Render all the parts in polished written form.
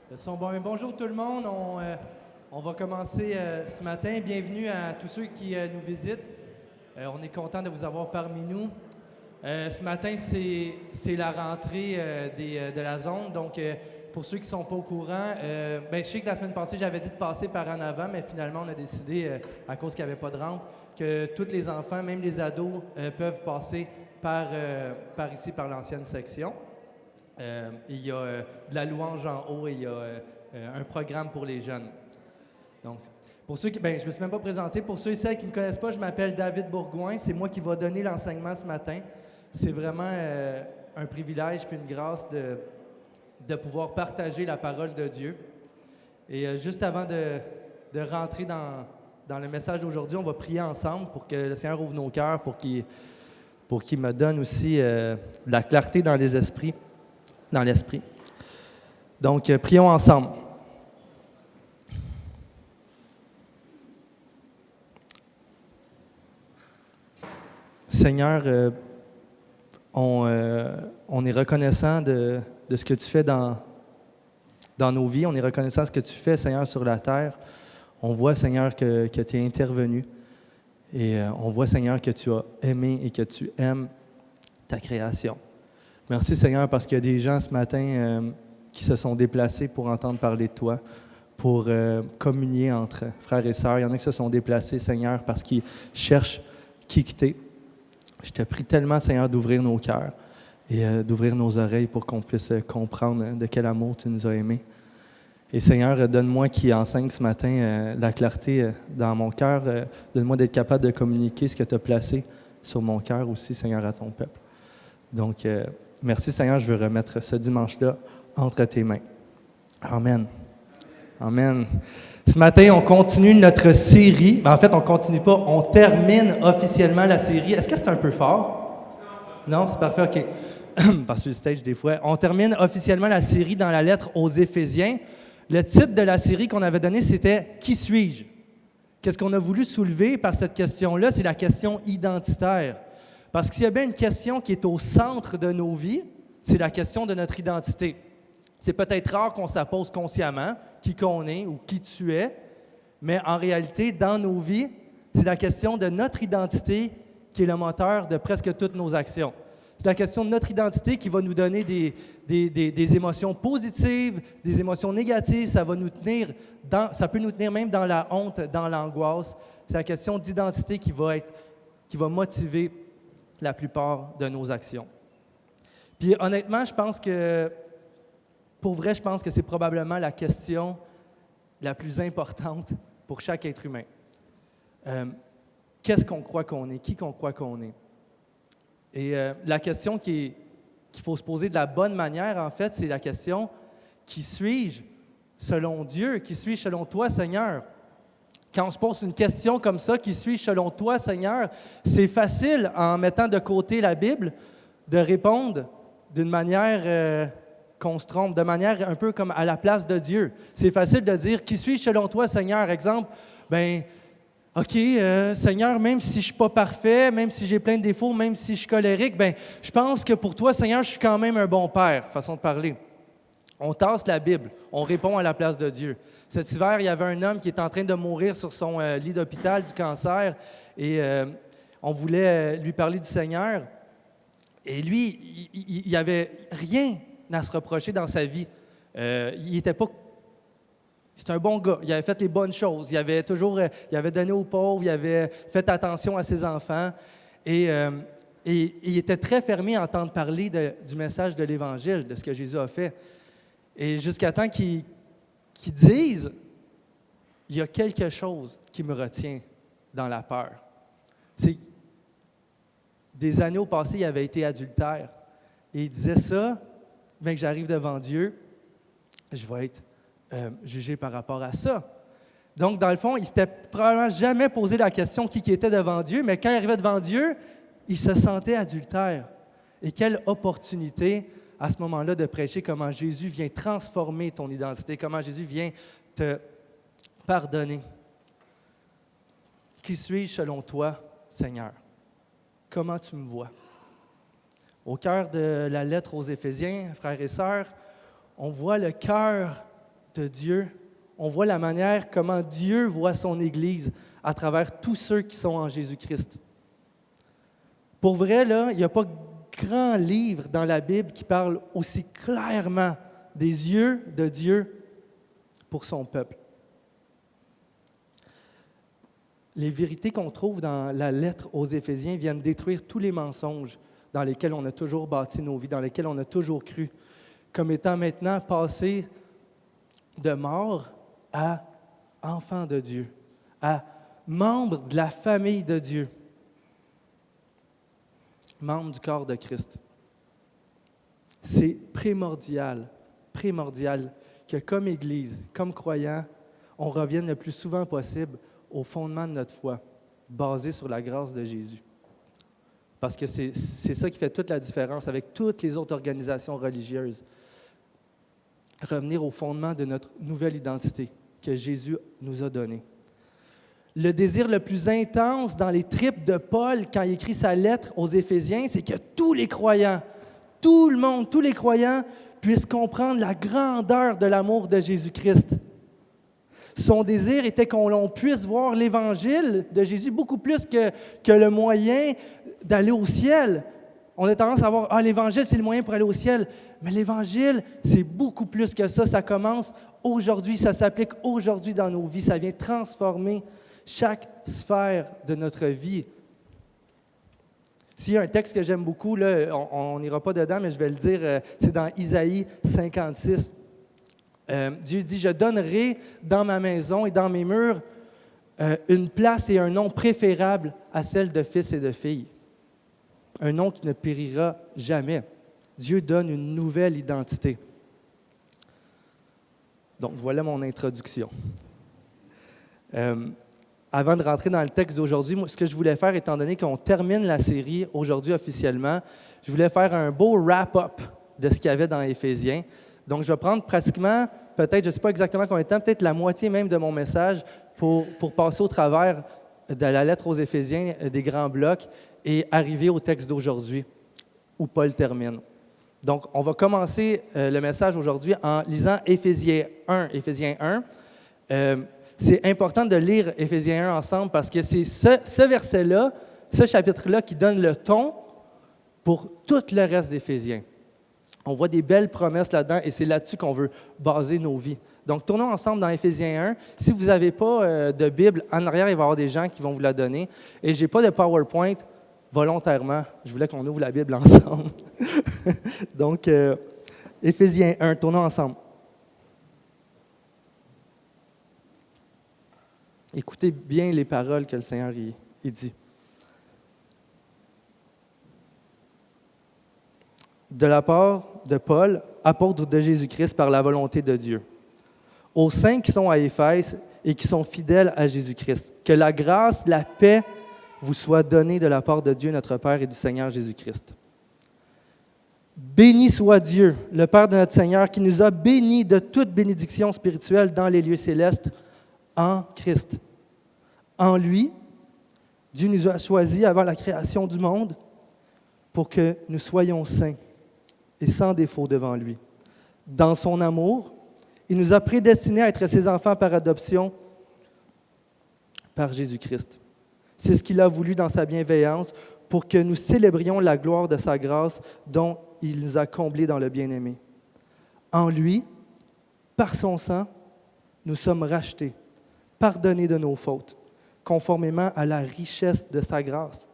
Bonjour tout le monde. On va commencer ce matin. Bienvenue à tous ceux qui nous visitent. On est content de vous avoir parmi nous. Ce matin, c'est la rentrée de la zone. Donc, pour ceux qui ne sont pas au courant, je sais que la semaine passée, j'avais dit de passer par en avant, mais finalement, on a décidé, à cause qu'il n'y avait pas de rampe, que tous les enfants, même les ados, peuvent passer par ici, par l'ancienne section. Il y a de la louange en haut et il y a un programme pour les jeunes. Donc, pour ceux qui, je ne me suis même pas présenté. Pour ceux et celles qui ne me connaissent pas, je m'appelle David Bourgoin. C'est moi qui va donner l'enseignement ce matin. C'est vraiment un privilège et une grâce de pouvoir partager la parole de Dieu. Et juste avant de rentrer dans le message d'aujourd'hui, on va prier ensemble pour que le Seigneur ouvre nos cœurs, pour qu'il me donne aussi la clarté dans l'esprit. Donc, prions ensemble. Seigneur, on est reconnaissant de ce que tu fais dans nos vies. On est reconnaissant de ce que tu fais, Seigneur, sur la terre. On voit, Seigneur, que tu es intervenu. Et on voit, Seigneur, que tu as aimé et que tu aimes ta création. Merci, Seigneur, parce qu'il y a des gens ce matin qui se sont déplacés pour entendre parler de toi, pour communier entre frères et sœurs. Il y en a qui se sont déplacés, Seigneur, parce qu'ils cherchent qui quitter. Je te prie tellement, Seigneur, d'ouvrir nos cœurs et d'ouvrir nos oreilles pour qu'on puisse comprendre de quel amour tu nous as aimés. Et Seigneur, donne-moi qui enseigne ce matin la clarté dans mon cœur. Donne-moi d'être capable de communiquer ce que tu as placé sur mon cœur aussi, Seigneur, à ton peuple. Donc, merci Seigneur, je veux remettre ce dimanche-là entre tes mains. Amen. Amen. Ce matin, on continue notre série. En fait, on ne continue pas, on termine officiellement la série. Est-ce que c'est un peu fort? Non, c'est parfait, OK. Parce que le stage, des fois. On termine officiellement la série dans la lettre aux Éphésiens. Le titre de la série qu'on avait donné, c'était « Qui suis-je? » Qu'est-ce qu'on a voulu soulever par cette question-là? C'est la question identitaire. Parce que s'il y a bien une question qui est au centre de nos vies, c'est la question de notre identité. C'est peut-être rare qu'on se la pose consciemment, qui qu'on est ou qui tu es, mais en réalité, dans nos vies, c'est la question de notre identité qui est le moteur de presque toutes nos actions. C'est la question de notre identité qui va nous donner des émotions positives, des émotions négatives. Ça peut nous tenir même dans la honte, dans l'angoisse. C'est la question d'identité qui va motiver la plupart de nos actions. Puis honnêtement, je pense que c'est probablement la question la plus importante pour chaque être humain. Qu'est-ce qu'on croit qu'on est? Qui qu'on croit qu'on est? Et la question qu'il faut se poser de la bonne manière, en fait, c'est la question « Qui suis-je selon Dieu? Qui suis-je selon toi, Seigneur? » Quand on se pose une question comme ça, « Qui suis-je selon toi, Seigneur? » C'est facile, en mettant de côté la Bible, de répondre d'une manière qu'on se trompe, de manière un peu comme à la place de Dieu. C'est facile de dire « Qui suis-je selon toi, Seigneur? » Exemple, OK, Seigneur, même si je ne suis pas parfait, même si j'ai plein de défauts, même si je suis colérique, je pense que pour toi, Seigneur, je suis quand même un bon père, façon de parler. On tasse la Bible, on répond à la place de Dieu. Cet hiver, il y avait un homme qui était en train de mourir sur son lit d'hôpital du cancer et on voulait lui parler du Seigneur. Et lui, il n'avait rien à se reprocher dans sa vie. C'est un bon gars. Il avait fait les bonnes choses. Il avait donné aux pauvres, il avait fait attention à ses enfants. Et il était très fermé à entendre parler du message de l'Évangile, de ce que Jésus a fait. Et jusqu'à temps qu'il dise, il y a quelque chose qui me retient dans la peur. C'est des années au passé, il avait été adultère. Et il disait ça, mais que j'arrive devant Dieu, je vais être jugé par rapport à ça. Donc, dans le fond, il ne s'était probablement jamais posé la question qui était devant Dieu, mais quand il arrivait devant Dieu, il se sentait adultère. Et quelle opportunité à ce moment-là de prêcher comment Jésus vient transformer ton identité, comment Jésus vient te pardonner. Qui suis-je selon toi, Seigneur? Comment tu me vois? Au cœur de la lettre aux Éphésiens, frères et sœurs, on voit le cœur de Dieu. On voit la manière comment Dieu voit son Église à travers tous ceux qui sont en Jésus-Christ. Pour vrai, là, il n'y a pas grand livre dans la Bible qui parle aussi clairement des yeux de Dieu pour son peuple. Les vérités qu'on trouve dans la lettre aux Éphésiens viennent détruire tous les mensonges dans lesquels on a toujours bâti nos vies, dans lesquels on a toujours cru, comme étant maintenant passés de mort à enfants de Dieu, à membres de la famille de Dieu, membres du corps de Christ. C'est primordial que comme Église, comme croyants, on revienne le plus souvent possible au fondement de notre foi, basé sur la grâce de Jésus. Parce que c'est ça qui fait toute la différence avec toutes les autres organisations religieuses. Revenir au fondement de notre nouvelle identité que Jésus nous a donnée. Le désir le plus intense dans les tripes de Paul quand il écrit sa lettre aux Éphésiens, c'est que tous les croyants, tout le monde, tous les croyants puissent comprendre la grandeur de l'amour de Jésus-Christ. Son désir était qu'on puisse voir l'Évangile de Jésus beaucoup plus que le moyen d'aller au ciel. On a tendance à voir, l'Évangile, c'est le moyen pour aller au ciel. Mais l'Évangile, c'est beaucoup plus que ça. Ça commence aujourd'hui, ça s'applique aujourd'hui dans nos vies. Ça vient transformer chaque sphère de notre vie. S'il y a un texte que j'aime beaucoup, là, on n'ira pas dedans, mais je vais le dire, c'est dans Isaïe 56. Dieu dit, « Je donnerai dans ma maison et dans mes murs une place et un nom préférable à celle de fils et de filles. Un nom qui ne périra jamais. » Dieu donne une nouvelle identité. Donc, voilà mon introduction. Avant de rentrer dans le texte d'aujourd'hui, moi, ce que je voulais faire, étant donné qu'on termine la série aujourd'hui officiellement, je voulais faire un beau wrap-up de ce qu'il y avait dans Éphésiens. Donc, je vais prendre pratiquement, peut-être, je ne sais pas exactement combien de temps, peut-être la moitié même de mon message pour passer au travers de la lettre aux Éphésiens, des grands blocs, et arriver au texte d'aujourd'hui, où Paul termine. Donc, on va commencer le message aujourd'hui en lisant Éphésiens 1. C'est important de lire Éphésiens 1 ensemble parce que c'est ce verset-là, ce chapitre-là qui donne le ton pour tout le reste d'Éphésiens. On voit des belles promesses là-dedans et c'est là-dessus qu'on veut baser nos vies. Donc, tournons ensemble dans Éphésiens 1. Si vous n'avez pas de Bible, en arrière, il va y avoir des gens qui vont vous la donner. Et je n'ai pas de PowerPoint volontairement. Je voulais qu'on ouvre la Bible ensemble. Donc, Éphésiens 1, tournons ensemble. Écoutez bien les paroles que le Seigneur il dit. De la part de Paul, apôtre de Jésus-Christ par la volonté de Dieu, aux saints qui sont à Éphèse et qui sont fidèles à Jésus-Christ, que la grâce, la paix vous soit donnée de la part de Dieu notre Père et du Seigneur Jésus-Christ. Béni soit Dieu, le Père de notre Seigneur, qui nous a bénis de toute bénédiction spirituelle dans les lieux célestes en Christ. En lui, Dieu nous a choisis avant la création du monde pour que nous soyons saints et sans défaut devant lui. Dans son amour, il nous a prédestinés à être ses enfants par adoption par Jésus-Christ. C'est ce qu'il a voulu dans sa bienveillance pour que nous célébrions la gloire de sa grâce dont il nous a comblés dans le bien-aimé. En lui, par son sang, nous sommes rachetés, pardonnés de nos fautes, conformément à la richesse de sa grâce.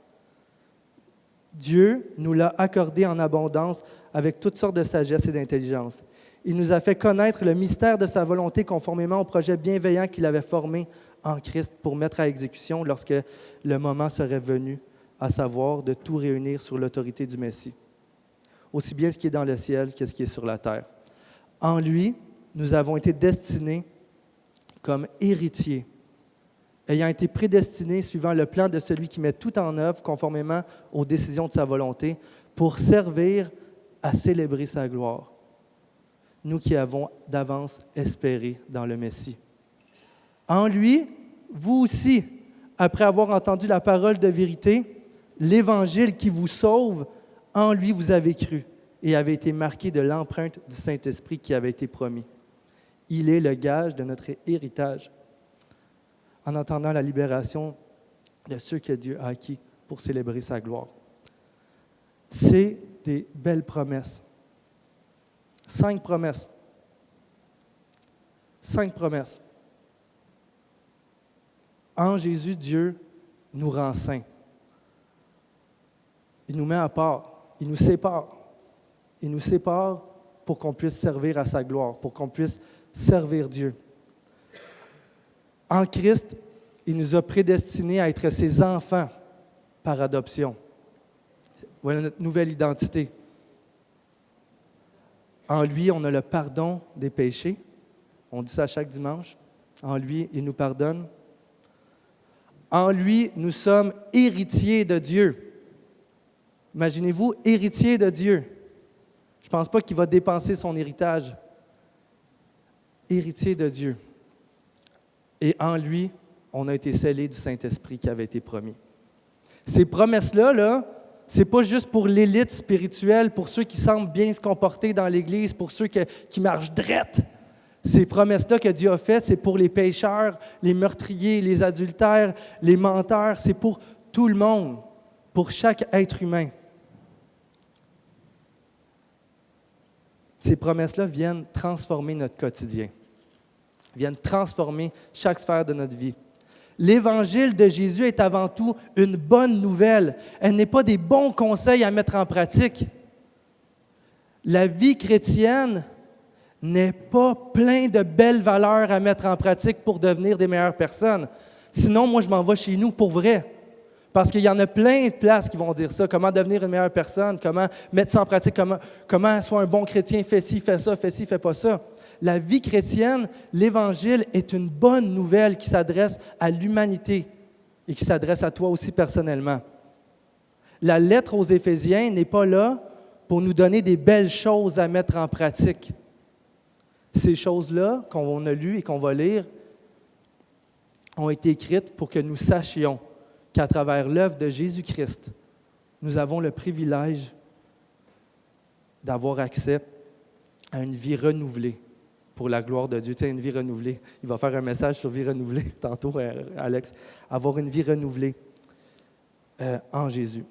Dieu nous l'a accordé en abondance avec toutes sortes de sagesse et d'intelligence. Il nous a fait connaître le mystère de sa volonté conformément au projet bienveillant qu'il avait formé en Christ pour mettre à exécution lorsque le moment serait venu, à savoir de tout réunir sur l'autorité du Messie, aussi bien ce qui est dans le ciel que ce qui est sur la terre. En lui, nous avons été destinés comme héritiers, ayant été prédestinés suivant le plan de celui qui met tout en œuvre conformément aux décisions de sa volonté, pour servir à célébrer sa gloire, nous qui avons d'avance espéré dans le Messie. En lui, vous aussi, après avoir entendu la parole de vérité, l'Évangile qui vous sauve, en lui vous avez cru et avez été marqués de l'empreinte du Saint-Esprit qui avait été promis. Il est le gage de notre héritage, en attendant la libération de ceux que Dieu a acquis pour célébrer sa gloire. C'est des belles promesses. 5 promesses. 5 promesses. En Jésus, Dieu nous rend saints. Il nous met à part. Il nous sépare. Il nous sépare pour qu'on puisse servir à sa gloire, pour qu'on puisse servir Dieu. En Christ, il nous a prédestinés à être ses enfants par adoption. Voilà notre nouvelle identité. En lui, on a le pardon des péchés. On dit ça chaque dimanche. En lui, il nous pardonne. En lui, nous sommes héritiers de Dieu. Imaginez-vous, héritier de Dieu. Je ne pense pas qu'il va dépenser son héritage. Héritier de Dieu. Et en lui, on a été scellés du Saint-Esprit qui avait été promis. Ces promesses-là, ce n'est pas juste pour l'élite spirituelle, pour ceux qui semblent bien se comporter dans l'Église, pour ceux qui marchent drette. Ces promesses-là que Dieu a faites, c'est pour les pécheurs, les meurtriers, les adultères, les menteurs. C'est pour tout le monde, pour chaque être humain. Ces promesses-là viennent transformer notre quotidien, viennent transformer chaque sphère de notre vie. L'Évangile de Jésus est avant tout une bonne nouvelle. Elle n'est pas des bons conseils à mettre en pratique. La vie chrétienne n'est pas plein de belles valeurs à mettre en pratique pour devenir des meilleures personnes. Sinon, moi, je m'en vais chez nous pour vrai. Parce qu'il y en a plein de places qui vont dire ça. Comment devenir une meilleure personne, comment mettre ça en pratique, comment soit un bon chrétien, fais ci, fais ça, fais ci, fais pas ça. La vie chrétienne, l'Évangile est une bonne nouvelle qui s'adresse à l'humanité et qui s'adresse à toi aussi personnellement. La lettre aux Éphésiens n'est pas là pour nous donner des belles choses à mettre en pratique. Ces choses-là qu'on a lues et qu'on va lire ont été écrites pour que nous sachions qu'à travers l'œuvre de Jésus-Christ, nous avons le privilège d'avoir accès à une vie renouvelée pour la gloire de Dieu. Tu sais, une vie renouvelée. Il va faire un message sur vie renouvelée tantôt, Alex. Avoir une vie renouvelée en Jésus.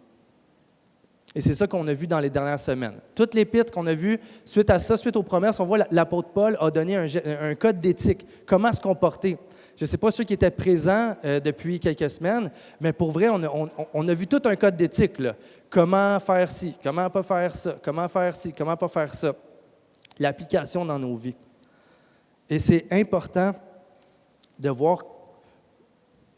Et c'est ça qu'on a vu dans les dernières semaines. Toute l'épître qu'on a vu, suite à ça, suite aux promesses, on voit l'apôtre Paul a donné un code d'éthique. Comment se comporter. Je ne sais pas ceux qui étaient présents depuis quelques semaines, mais pour vrai, on a vu tout un code d'éthique. Là. Comment faire ci, comment pas faire ça, comment faire ci, comment pas faire ça. L'application dans nos vies. Et c'est important de voir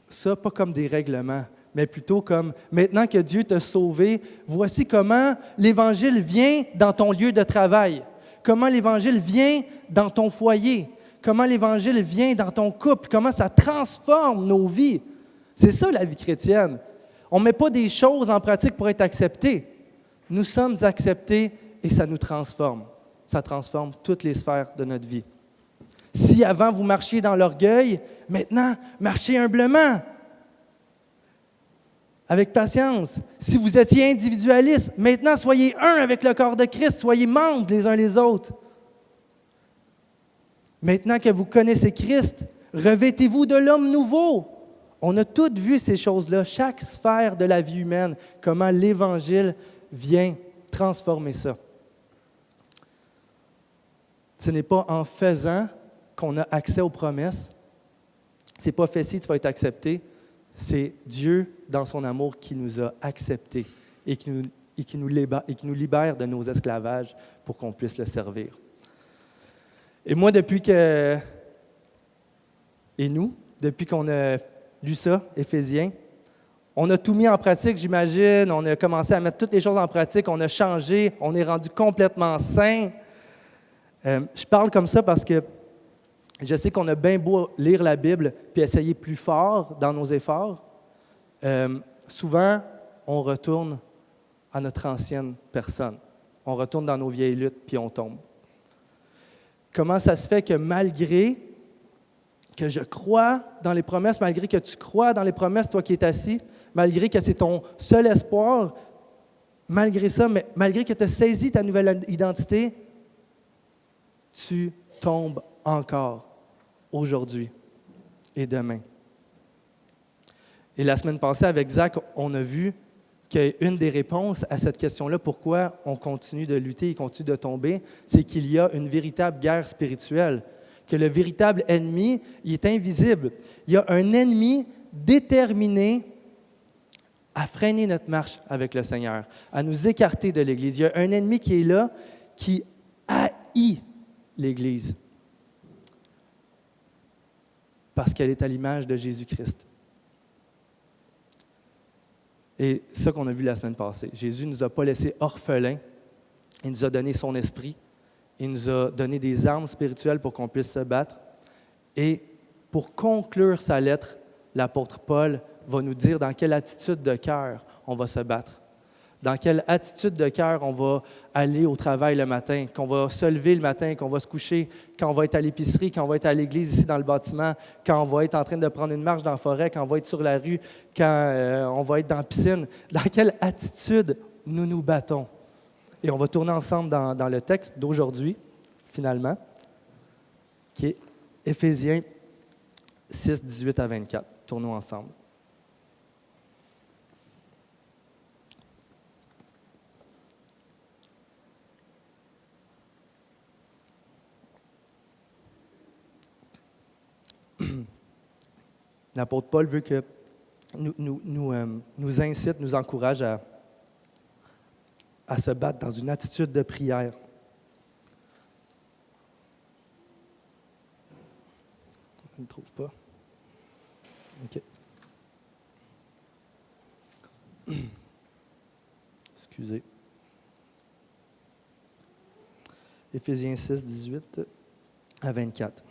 ça pas comme des règlements, mais plutôt comme, maintenant que Dieu t'a sauvé, voici comment l'Évangile vient dans ton lieu de travail, comment l'Évangile vient dans ton foyer, comment l'Évangile vient dans ton couple, comment ça transforme nos vies. C'est ça la vie chrétienne. On ne met pas des choses en pratique pour être acceptés. Nous sommes acceptés et ça nous transforme. Ça transforme toutes les sphères de notre vie. Si avant vous marchiez dans l'orgueil, maintenant, marchez humblement. Avec patience. Si vous étiez individualiste, maintenant, soyez un avec le corps de Christ, soyez membres les uns les autres. Maintenant que vous connaissez Christ, revêtez-vous de l'homme nouveau. On a toutes vu ces choses-là, chaque sphère de la vie humaine, comment l'Évangile vient transformer ça. Ce n'est pas en faisant qu'on a accès aux promesses. Ce n'est pas fait si tu vas être accepté. C'est Dieu, dans son amour, qui nous a acceptés et qui nous libère de nos esclavages pour qu'on puisse le servir. Et moi, depuis qu'on a lu ça, Éphésiens, on a tout mis en pratique, j'imagine. On a commencé à mettre toutes les choses en pratique. On a changé. On est rendu complètement saints. Je parle comme ça parce que je sais qu'on a bien beau lire la Bible puis essayer plus fort dans nos efforts. Souvent, on retourne à notre ancienne personne. On retourne dans nos vieilles luttes puis on tombe. Comment ça se fait que malgré que je crois dans les promesses, malgré que tu crois dans les promesses, toi qui es assis, malgré que c'est ton seul espoir, malgré ça, malgré que tu as saisi ta nouvelle identité, tu tombes encore, aujourd'hui et demain. Et la semaine passée, avec Zach, on a vu qu'une des réponses à cette question-là, pourquoi on continue de lutter et continue de tomber, c'est qu'il y a une véritable guerre spirituelle, que le véritable ennemi, il est invisible. Il y a un ennemi déterminé à freiner notre marche avec le Seigneur, à nous écarter de l'Église. Il y a un ennemi qui est là, qui haït l'Église, parce qu'elle est à l'image de Jésus-Christ. Et c'est ça qu'on a vu la semaine passée. Jésus ne nous a pas laissés orphelins. Il nous a donné son esprit. Il nous a donné des armes spirituelles pour qu'on puisse se battre. Et pour conclure sa lettre, l'apôtre Paul va nous dire dans quelle attitude de cœur on va se battre. Dans quelle attitude de cœur on va aller au travail le matin, qu'on va se lever le matin, qu'on va se coucher, quand on va être à l'épicerie, quand on va être à l'église ici dans le bâtiment, quand on va être en train de prendre une marche dans la forêt, quand on va être sur la rue, quand on va être dans la piscine. Dans quelle attitude nous nous battons? Et on va tourner ensemble dans le texte d'aujourd'hui, finalement, qui est Éphésiens 6, 18 à 24. Tournons ensemble. L'apôtre Paul veut que nous incite, nous encourage à se battre dans une attitude de prière. Je ne trouve pas. OK. Excusez. Éphésiens 6, 18 à 24.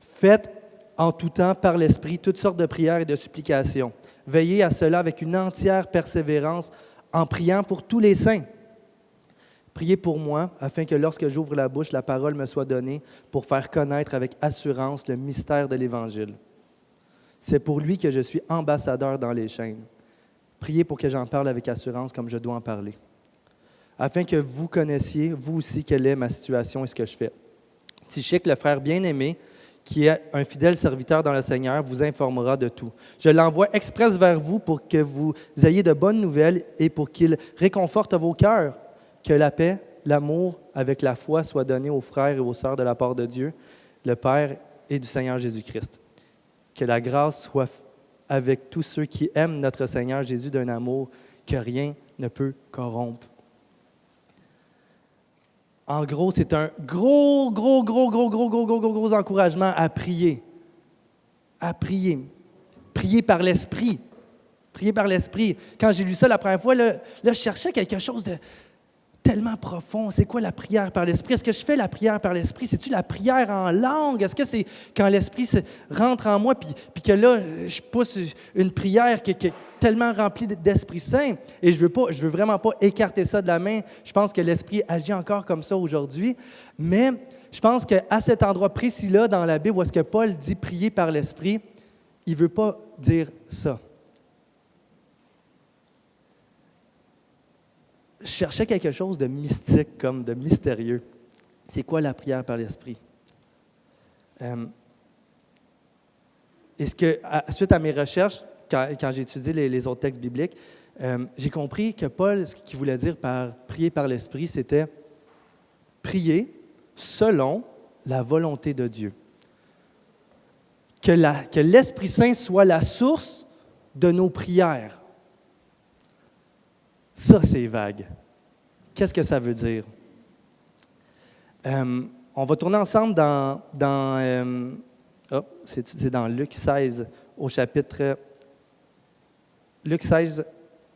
Faites en tout temps par l'Esprit toutes sortes de prières et de supplications. Veillez à cela avec une entière persévérance en priant pour tous les saints. Priez pour moi, afin que lorsque j'ouvre la bouche, la parole me soit donnée pour faire connaître avec assurance le mystère de l'Évangile. C'est pour lui que je suis ambassadeur dans les chaînes. Priez pour que j'en parle avec assurance comme je dois en parler. Afin que vous connaissiez, vous aussi, quelle est ma situation et ce que je fais. Tychique, le frère bien-aimé, qui est un fidèle serviteur dans le Seigneur, vous informera de tout. Je l'envoie express vers vous pour que vous ayez de bonnes nouvelles et pour qu'il réconforte vos cœurs. Que la paix, l'amour avec la foi soient donnés aux frères et aux sœurs de la part de Dieu, le Père et du Seigneur Jésus-Christ. Que la grâce soit avec tous ceux qui aiment notre Seigneur Jésus d'un amour que rien ne peut corrompre. En gros, c'est un gros encouragement à prier. À prier. Prier par l'Esprit. Prier par l'Esprit. Quand j'ai lu ça la première fois, là, je cherchais quelque chose de tellement profond. C'est quoi la prière par l'Esprit? Est-ce que je fais la prière par l'Esprit? C'est-tu la prière en langue? Est-ce que c'est quand l'Esprit rentre en moi puis que là, je pousse une prière qui est tellement remplie d'Esprit Saint? Et je veux vraiment pas écarter ça de la main. Je pense que l'Esprit agit encore comme ça aujourd'hui. Mais je pense qu'à cet endroit précis-là dans la Bible où est-ce que Paul dit prier par l'Esprit, il ne veut pas dire ça. Je cherchais quelque chose de mystique, comme de mystérieux. C'est quoi la prière par l'Esprit? Suite à mes recherches, quand j'ai étudié les autres textes bibliques, j'ai compris que Paul, ce qu'il voulait dire par prier par l'Esprit, c'était prier selon la volonté de Dieu. Que l'Esprit Saint soit la source de nos prières. Ça, c'est vague. Qu'est-ce que ça veut dire? On va tourner ensemble c'est dans Luc 16, au chapitre Luc 16,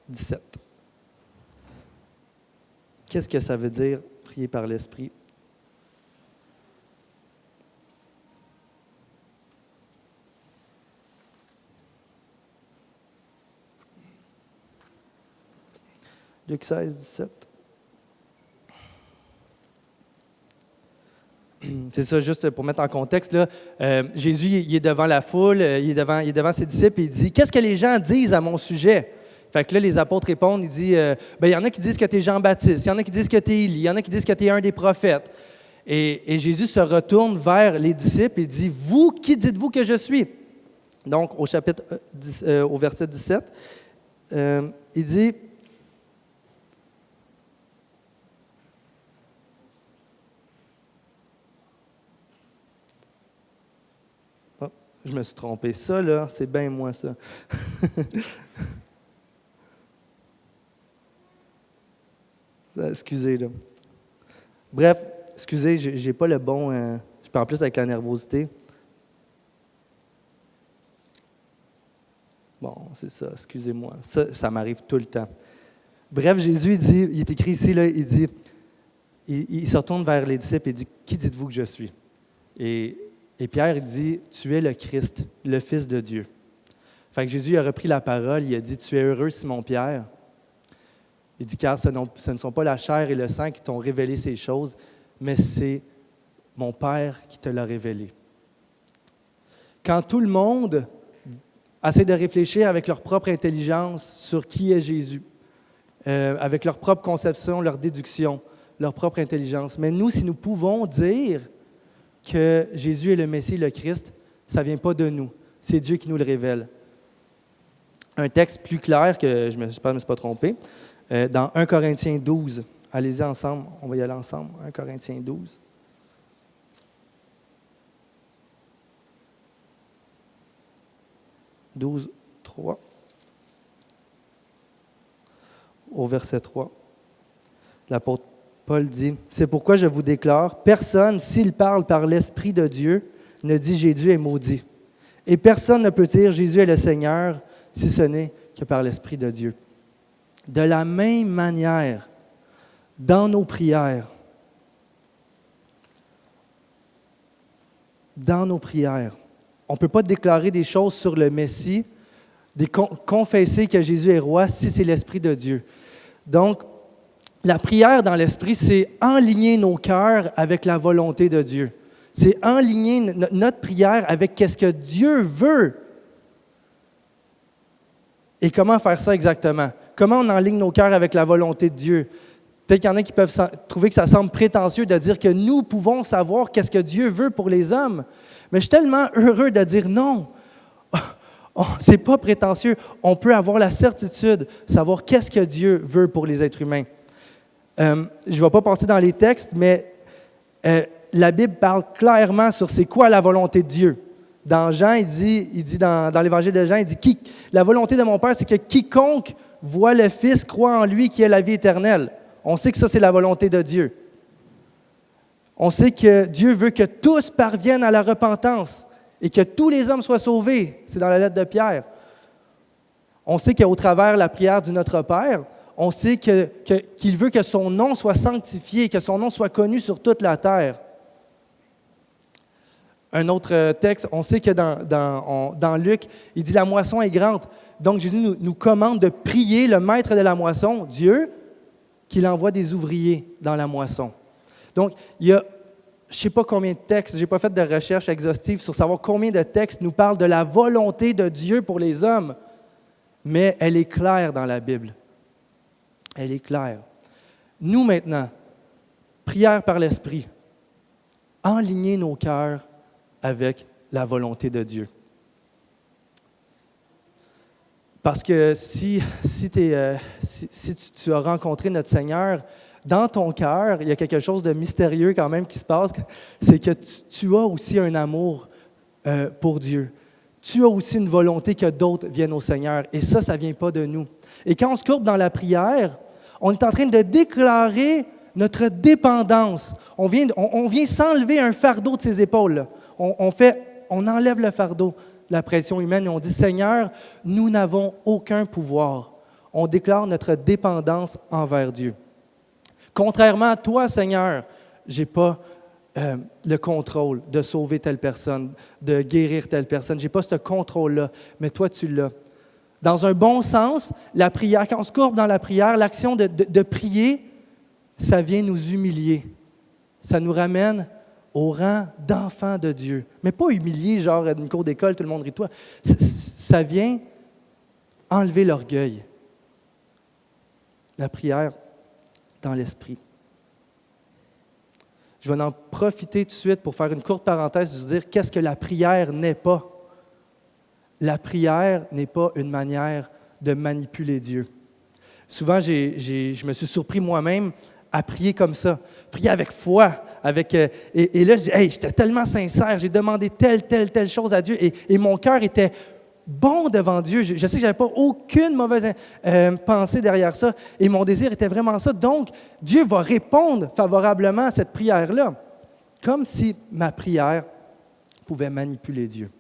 17. Qu'est-ce que ça veut dire, prier par l'Esprit? Luc 16, 17. C'est ça, juste pour mettre en contexte, là, Jésus il est devant la foule, il est devant ses disciples et il dit « Qu'est-ce que les gens disent à mon sujet? » Fait que là, les apôtres répondent, il dit, il y en a qui disent que tu es Jean-Baptiste, il y en a qui disent que tu es Élie, il y en a qui disent que tu es un des prophètes. Et Jésus se retourne vers les disciples et dit, vous, qui dites-vous que je suis? Donc, au verset 17, il dit, oh, je me suis trompé, ça là, c'est bien moi ça. Excusez là. Bref, excusez, j'ai pas le bon, je parle plus avec la nervosité. Bon, c'est ça, excusez-moi. Ça m'arrive tout le temps. Bref, Jésus, il est écrit ici, là, il se retourne vers les disciples et dit, « Qui dites-vous que je suis? » Et Pierre, il dit, « Tu es le Christ, le Fils de Dieu. » Fait que Jésus a repris la parole, il a dit, « Tu es heureux, Simon-Pierre. » Il dit, « Car ce ne sont pas la chair et le sang qui t'ont révélé ces choses, mais c'est mon Père qui te l'a révélé. » Quand tout le monde essaie de réfléchir avec leur propre intelligence sur qui est Jésus, avec leur propre conception, leur déduction, leur propre intelligence. Mais nous, si nous pouvons dire que Jésus est le Messie, le Christ, ça ne vient pas de nous. C'est Dieu qui nous le révèle. Un texte plus clair, que je ne me suis pas trompé, dans 1 Corinthiens 12. Allez-y ensemble, on va y aller ensemble. 1 Corinthiens 12. « 12, 3. Au verset 3. L'apôtre Paul dit, « C'est pourquoi je vous déclare, personne, s'il parle par l'Esprit de Dieu, ne dit Jésus est maudit. Et personne ne peut dire Jésus est le Seigneur, si ce n'est que par l'Esprit de Dieu. » De la même manière, dans nos prières, on ne peut pas déclarer des choses sur le Messie, confesser que Jésus est roi si c'est l'Esprit de Dieu. Donc, la prière dans l'Esprit, c'est enligner nos cœurs avec la volonté de Dieu. C'est enligner notre prière avec ce que Dieu veut. Et comment faire ça exactement? Comment on enligne nos cœurs avec la volonté de Dieu? Peut-être qu'il y en a qui peuvent trouver que ça semble prétentieux de dire que nous pouvons savoir qu'est-ce que Dieu veut pour les hommes. Mais je suis tellement heureux de dire non. C'est pas prétentieux. On peut avoir la certitude, savoir qu'est-ce que Dieu veut pour les êtres humains. Je ne vais pas passer dans les textes, mais la Bible parle clairement sur c'est quoi la volonté de Dieu. Dans Jean, il dit dans l'Évangile de Jean, il dit la volonté de mon Père, c'est que quiconque voit le Fils croit en lui qui est la vie éternelle. On sait que ça, c'est la volonté de Dieu. On sait que Dieu veut que tous parviennent à la repentance et que tous les hommes soient sauvés. C'est dans la lettre de Pierre. On sait qu'au travers de la prière du Notre Père, on sait qu'il veut que son nom soit sanctifié, que son nom soit connu sur toute la terre. Un autre texte, on sait que dans Luc, il dit « La moisson est grande ». Donc Jésus nous commande de prier le maître de la moisson, Dieu, qu'il envoie des ouvriers dans la moisson. Donc, il y a, je ne sais pas combien de textes, je n'ai pas fait de recherche exhaustive sur savoir combien de textes nous parlent de la volonté de Dieu pour les hommes, mais elle est claire dans la Bible. Elle est claire. Nous, maintenant, prière par l'Esprit, enligner nos cœurs avec la volonté de Dieu. Parce que si tu as rencontré notre Seigneur, dans ton cœur, il y a quelque chose de mystérieux quand même qui se passe, c'est que tu as aussi un amour pour Dieu. Tu as aussi une volonté que d'autres viennent au Seigneur. Et ça ne vient pas de nous. Et quand on se courbe dans la prière, on est en train de déclarer notre dépendance. On vient s'enlever un fardeau de ses épaules. On enlève le fardeau de la pression humaine et on dit, Seigneur, nous n'avons aucun pouvoir. On déclare notre dépendance envers Dieu. Contrairement à toi, Seigneur, je n'ai pas le contrôle de sauver telle personne, de guérir telle personne. Je n'ai pas ce contrôle-là, mais toi, tu l'as. Dans un bon sens, la prière, quand on se courbe dans la prière, l'action de prier, ça vient nous humilier. Ça nous ramène au rang d'enfant de Dieu. Mais pas humilier, genre à une cour d'école, tout le monde rit de toi. Ça vient enlever l'orgueil. La prière dans l'esprit. Je vais en profiter tout de suite pour faire une courte parenthèse et vous dire qu'est-ce que la prière n'est pas. La prière n'est pas une manière de manipuler Dieu. Souvent, je me suis surpris moi-même à prier comme ça, prier avec foi. Et là, je dis, hey, j'étais tellement sincère, j'ai demandé telle chose à Dieu et mon cœur était bon devant Dieu. Je sais que je n'avais pas aucune mauvaise pensée derrière ça et mon désir était vraiment ça. Donc, Dieu va répondre favorablement à cette prière-là, comme si ma prière pouvait manipuler Dieu.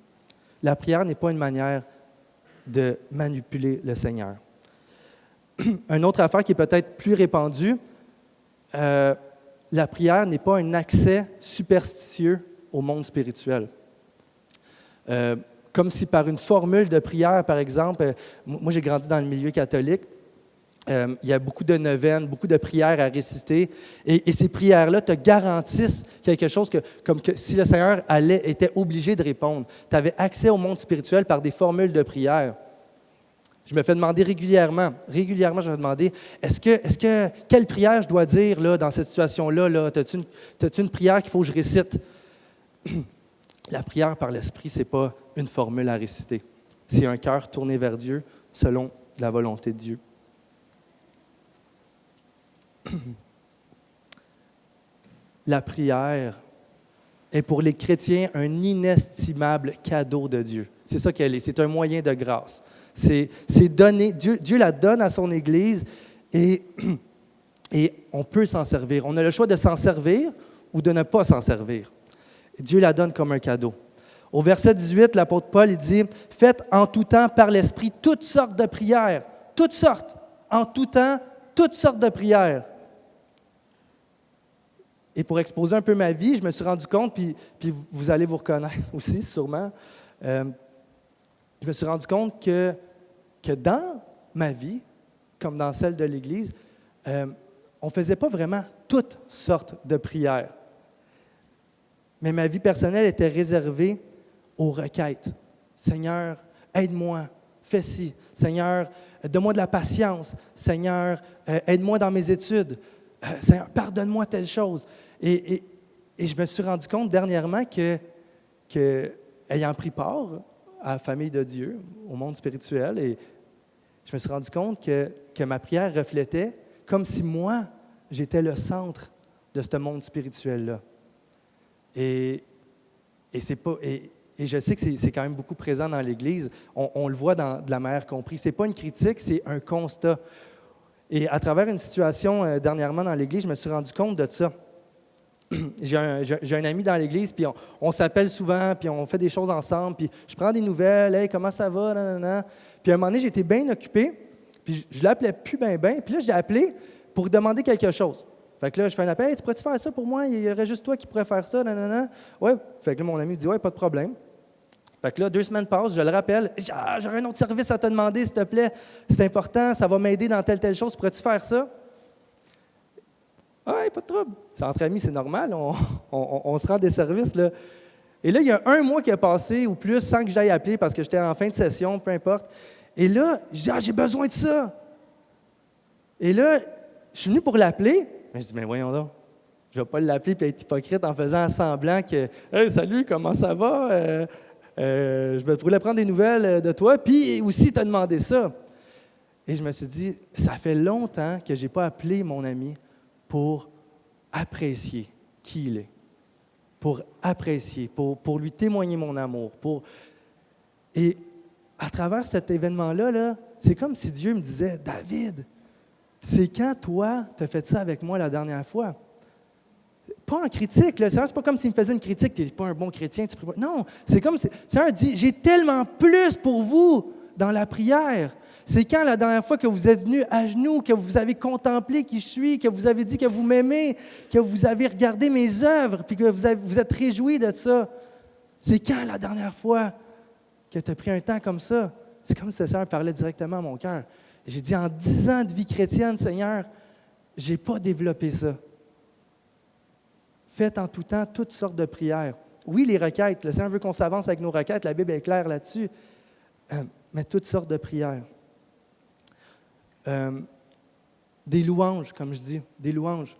La prière n'est pas une manière de manipuler le Seigneur. Une autre affaire qui est peut-être plus répandue, la prière n'est pas un accès superstitieux au monde spirituel. Comme si par une formule de prière, par exemple, moi j'ai grandi dans le milieu catholique, il y a beaucoup de neuvaines, beaucoup de prières à réciter, et ces prières-là te garantissent quelque chose comme que si le Seigneur était obligé de répondre. Tu avais accès au monde spirituel par des formules de prière. Je me fais demander régulièrement, je me fais demander, quelle prière je dois dire là, dans cette situation-là? Là, as-tu une prière qu'il faut que je récite? La prière par l'Esprit, ce n'est pas une formule à réciter. C'est un cœur tourné vers Dieu selon la volonté de Dieu. La prière est pour les chrétiens un inestimable cadeau de Dieu. C'est ça qu'elle est, c'est un moyen de grâce. C'est donné, Dieu la donne à son Église et on peut s'en servir. On a le choix de s'en servir ou de ne pas s'en servir. Dieu la donne comme un cadeau. Au verset 18, l'apôtre Paul il dit « Faites en tout temps par l'Esprit toutes sortes de prières. » Toutes sortes. En tout temps, toutes sortes de prières. Et pour exposer un peu ma vie, je me suis rendu compte, puis vous allez vous reconnaître aussi sûrement, je me suis rendu compte que dans ma vie, comme dans celle de l'Église, on ne faisait pas vraiment toutes sortes de prières. Mais ma vie personnelle était réservée aux requêtes. Seigneur, aide-moi, fais ci. Seigneur, donne-moi de la patience. Seigneur, aide-moi dans mes études. Seigneur, pardonne-moi telle chose. Et je me suis rendu compte dernièrement que ayant pris part à la famille de Dieu, au monde spirituel, et je me suis rendu compte que ma prière reflétait comme si moi, j'étais le centre de ce monde spirituel-là. Et je sais que c'est quand même beaucoup présent dans l'Église. On le voit de la manière comprise. Ce n'est pas une critique, c'est un constat. Et à travers une situation dernièrement dans l'Église, je me suis rendu compte de ça. J'ai un ami dans l'Église, puis on s'appelle souvent, puis on fait des choses ensemble, puis je prends des nouvelles, « Hey, comment ça va? » Nanana. Puis à un moment donné, j'étais bien occupé, puis je ne l'appelais plus bien, puis là, je l'ai appelé pour demander quelque chose. Fait que là, je fais un appel, « Hey, tu pourrais-tu faire ça pour moi? Il y aurait juste toi qui pourrais faire ça, nanana. » Ouais. Fait que là, mon ami me dit, « Ouais, pas de problème. » Fait que là, 2 semaines passent, je le rappelle, « J'aurais un autre service à te demander, s'il te plaît. C'est important, ça va m'aider dans telle chose, pourrais-tu faire ça? » « Ah, pas de trouble. C'est entre amis, c'est normal, on se rend des services. » Là. Et là, il y a 1 mois qui a passé ou plus sans que j'aille appeler parce que j'étais en fin de session, peu importe. Et là, je dis « j'ai besoin de ça. » Et là, je suis venu pour l'appeler. Mais je dis « mais voyons donc, je ne vais pas l'appeler et être hypocrite en faisant semblant que « Hey, salut, comment ça va? Je voulais prendre des nouvelles de toi, puis aussi te demander ça. » Et je me suis dit, ça fait longtemps que je n'ai pas appelé mon ami pour apprécier qui il est, pour apprécier, pour lui témoigner mon amour. Et à travers cet événement-là, c'est comme si Dieu me disait, « David, c'est quand toi, tu as fait ça avec moi la dernière fois? » Pas en critique, là. C'est pas comme s'il me faisait une critique, tu n'es pas un bon chrétien. Non, c'est comme si Seigneur dit, « J'ai tellement plus pour vous dans la prière. » C'est quand la dernière fois que vous êtes venus à genoux, que vous avez contemplé qui je suis, que vous avez dit que vous m'aimez, que vous avez regardé mes œuvres, puis que vous êtes réjouis de ça. C'est quand la dernière fois que tu as pris un temps comme ça? C'est comme si le Seigneur parlait directement à mon cœur. J'ai dit, en 10 ans de vie chrétienne, Seigneur, je n'ai pas développé ça. Faites en tout temps toutes sortes de prières. Oui, les requêtes, le Seigneur veut qu'on s'avance avec nos requêtes, la Bible est claire là-dessus, mais toutes sortes de prières. Des louanges, comme je dis, des louanges.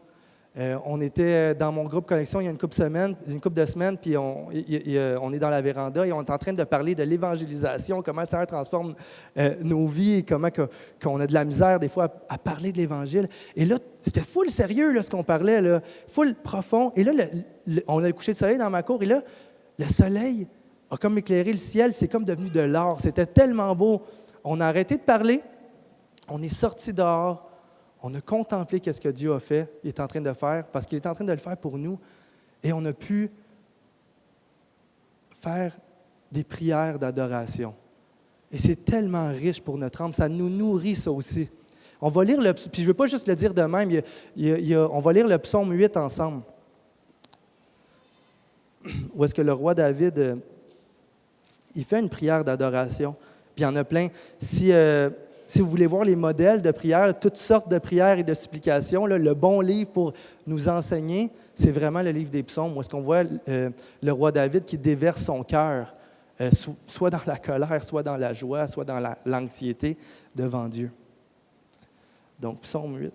On était dans mon groupe Connexion il y a une couple de semaines, puis on est dans la véranda et on est en train de parler de l'évangélisation, comment le Seigneur transforme nos vies, et comment qu'on a de la misère des fois à parler de l'Évangile. Et là, c'était full sérieux là, ce qu'on parlait, là, full profond. Et là, on a le coucher de soleil dans ma cour, et là, le soleil a comme éclairé le ciel, c'est comme devenu de l'or. C'était tellement beau. On a arrêté de parler, on est sorti dehors. On a contemplé ce que Dieu a fait, il est en train de faire, parce qu'il est en train de le faire pour nous. Et on a pu faire des prières d'adoration. Et c'est tellement riche pour notre âme, ça nous nourrit ça aussi. On va lire puis je ne veux pas juste le dire de même, on va lire le psaume 8 ensemble. Où est-ce que le roi David, il fait une prière d'adoration. Puis il y en a plein. Si vous voulez voir les modèles de prière, toutes sortes de prières et de supplications, là, le bon livre pour nous enseigner, c'est vraiment le livre des psaumes, où est-ce qu'on voit le roi David qui déverse son cœur, soit dans la colère, soit dans la joie, soit dans l'anxiété devant Dieu. Donc, psaume 8.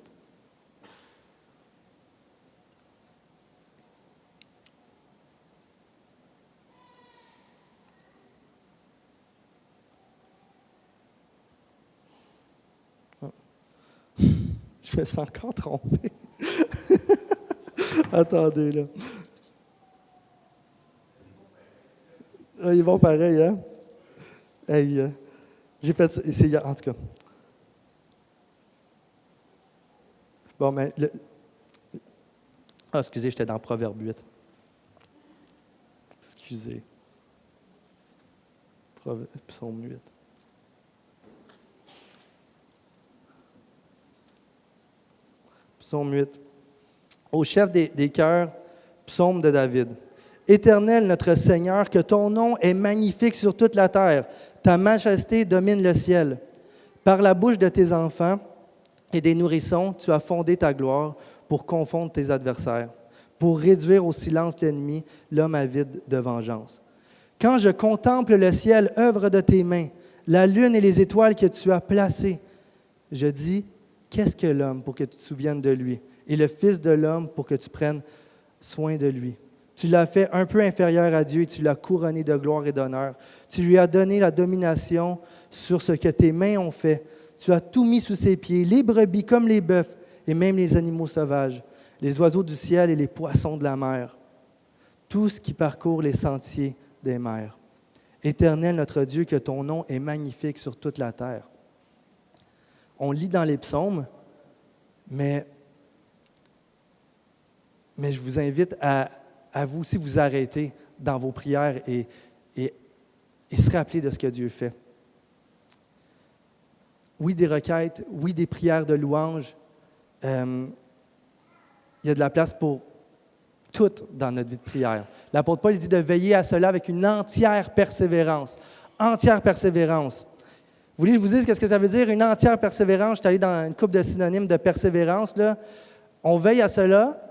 Je me sens encore trompé. Attendez, là. Ah, ils vont pareil, hein? Hey, j'ai fait ça. En tout cas. Bon, mais. Excusez, j'étais dans Proverbe 8. Excusez. Psaume 8. Psaume 8. Au chef des chœurs, psaume de David. Éternel, notre Seigneur, que ton nom est magnifique sur toute la terre. Ta majesté domine le ciel. Par la bouche de tes enfants et des nourrissons, tu as fondé ta gloire pour confondre tes adversaires, pour réduire au silence l'ennemi, l'homme avide de vengeance. Quand je contemple le ciel, œuvre de tes mains, la lune et les étoiles que tu as placées, je dis, qu'est-ce que l'homme pour que tu te souviennes de lui, et le Fils de l'homme pour que tu prennes soin de lui? Tu l'as fait un peu inférieur à Dieu et tu l'as couronné de gloire et d'honneur. Tu lui as donné la domination sur ce que tes mains ont fait. Tu as tout mis sous ses pieds, les brebis comme les bœufs et même les animaux sauvages, les oiseaux du ciel et les poissons de la mer, tout ce qui parcourt les sentiers des mers. Éternel notre Dieu, que ton nom est magnifique sur toute la terre. On lit dans les psaumes, mais je vous invite à vous aussi vous arrêter dans vos prières et se rappeler de ce que Dieu fait. Oui, des requêtes, oui, des prières de louange. Il y a de la place pour tout dans notre vie de prière. L'apôtre Paul dit de veiller à cela avec une entière persévérance. Entière persévérance. Vous voulez que je vous dise ce que ça veut dire, une entière persévérance? Je suis allé dans une couple de synonymes de persévérance. Là. On veille à cela,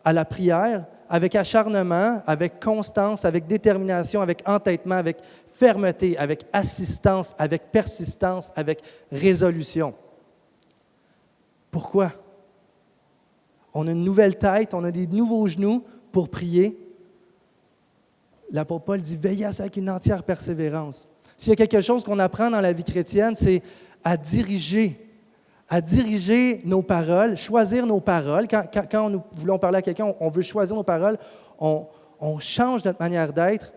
à la prière, avec acharnement, avec constance, avec détermination, avec entêtement, avec fermeté, avec assistance, avec persistance, avec résolution. Pourquoi? On a une nouvelle tête, on a des nouveaux genoux pour prier. L'apôtre Paul dit, veillez à ça avec une entière persévérance. S'il y a quelque chose qu'on apprend dans la vie chrétienne, c'est à diriger nos paroles, choisir nos paroles. Quand nous voulons parler à quelqu'un, on veut choisir nos paroles, on change notre manière d'être.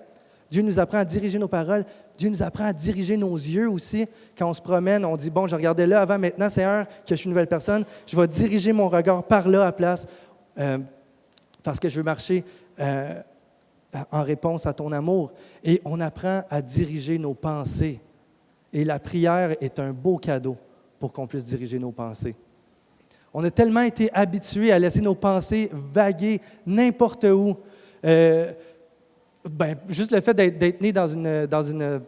Dieu nous apprend à diriger nos paroles. Dieu nous apprend à diriger nos yeux aussi. Quand on se promène, on dit, bon, je regardais là avant, maintenant, Seigneur, que je suis une nouvelle personne, je vais diriger mon regard par là à place parce que je veux marcher en réponse à ton amour. Et on apprend à diriger nos pensées. Et la prière est un beau cadeau pour qu'on puisse diriger nos pensées. On a tellement été habitués à laisser nos pensées vaguer n'importe où. Juste le fait d'être né dans une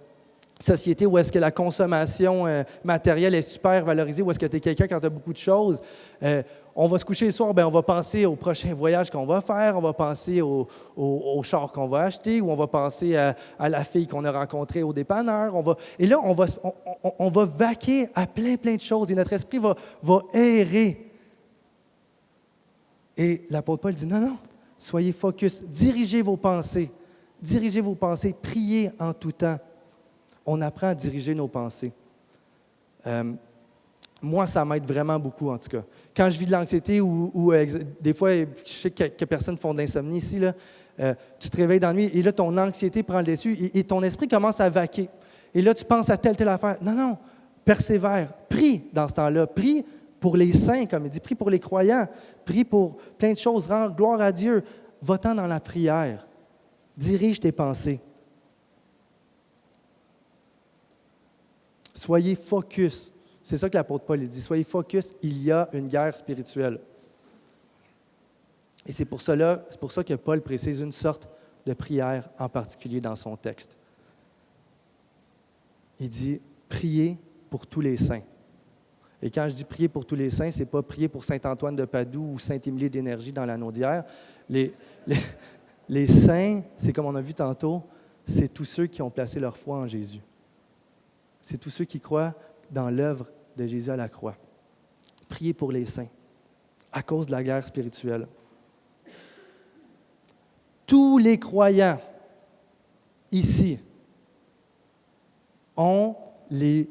société où est-ce que la consommation matérielle est super valorisée, où est-ce que tu es quelqu'un quand tu as beaucoup de choses, on va se coucher le soir, on va penser au prochain voyage qu'on va faire, on va penser au char qu'on va acheter, ou on va penser à la fille qu'on a rencontrée au dépanneur. Et là, on va vaquer à plein de choses, et notre esprit va errer Et l'apôtre Paul dit, non, non, soyez focus, dirigez vos pensées, priez en tout temps. On apprend à diriger nos pensées. Moi, ça m'aide vraiment beaucoup, en tout cas. Quand je vis de l'anxiété ou des fois, je sais que quelques personnes font de l'insomnie ici, là, tu te réveilles dans la nuit et là, ton anxiété prend le dessus et ton esprit commence à vaquer. Et là, tu penses à telle affaire. Non, non, persévère. Prie dans ce temps-là. Prie pour les saints, comme il dit. Prie pour les croyants. Prie pour plein de choses. Rends gloire à Dieu. Va-t'en dans la prière. Dirige tes pensées. Soyez focus. C'est ça que l'apôtre Paul dit. Soyez focus, il y a une guerre spirituelle. Et c'est pour ça que Paul précise une sorte de prière en particulier dans son texte. Il dit « Priez pour tous les saints ». Et quand je dis « prier pour tous les saints », ce n'est pas prier pour Saint-Antoine de Padoue ou Saint-Émilie d'Énergie dans la Naudière. Les saints, c'est comme on a vu tantôt, c'est tous ceux qui ont placé leur foi en Jésus. C'est tous ceux qui croient dans l'œuvre de Jésus à la croix. Priez pour les saints, à cause de la guerre spirituelle. Tous les croyants ici ont les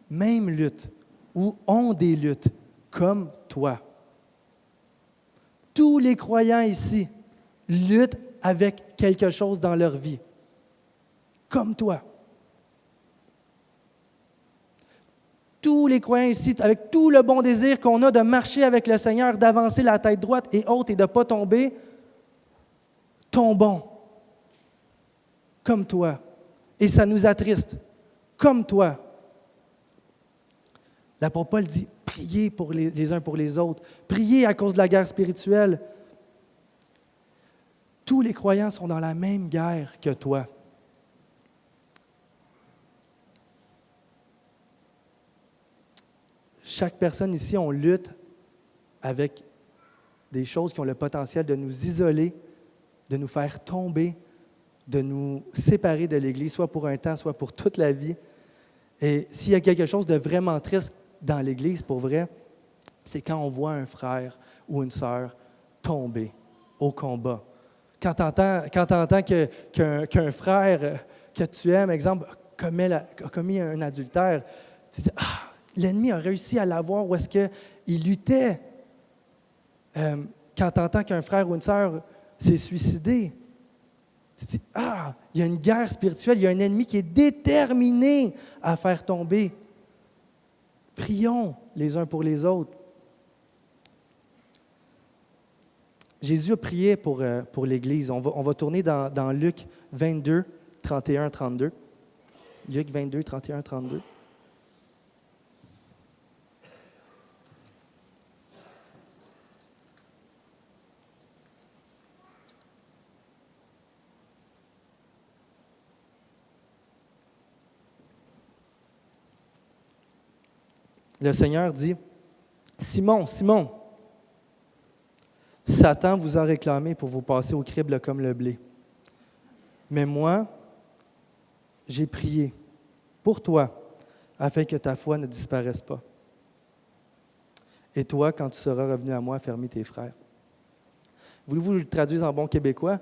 mêmes luttes ou ont des luttes comme toi. Tous les croyants ici luttent avec quelque chose dans leur vie, comme toi. Tous les croyants ici, avec tout le bon désir qu'on a de marcher avec le Seigneur, d'avancer la tête droite et haute et de ne pas tomber, tombons comme toi. Et ça nous attriste, comme toi. L'apôtre Paul dit, priez pour les uns pour les autres. Priez à cause de la guerre spirituelle. Tous les croyants sont dans la même guerre que toi. Chaque personne ici, on lutte avec des choses qui ont le potentiel de nous isoler, de nous faire tomber, de nous séparer de l'Église, soit pour un temps, soit pour toute la vie. Et s'il y a quelque chose de vraiment triste dans l'Église, pour vrai, c'est quand on voit un frère ou une sœur tomber au combat. Quand tu entends qu'un frère que tu aimes, exemple, a commis un adultère, tu te dis « Ah! L'ennemi a réussi à l'avoir où est-ce qu'il luttait. » Quand tu entends qu'un frère ou une sœur s'est suicidé, tu te dis « Ah, il y a une guerre spirituelle, il y a un ennemi qui est déterminé à faire tomber. » Prions les uns pour les autres. Jésus a prié pour l'Église. On va tourner dans Luc 22, 31-32. Luc 22, 31-32. Le Seigneur dit, « Simon, Simon, Satan vous a réclamé pour vous passer au crible comme le blé. Mais moi, j'ai prié pour toi, afin que ta foi ne disparaisse pas. Et toi, quand tu seras revenu à moi, ferme tes frères. » Voulez-vous le traduire en bon québécois?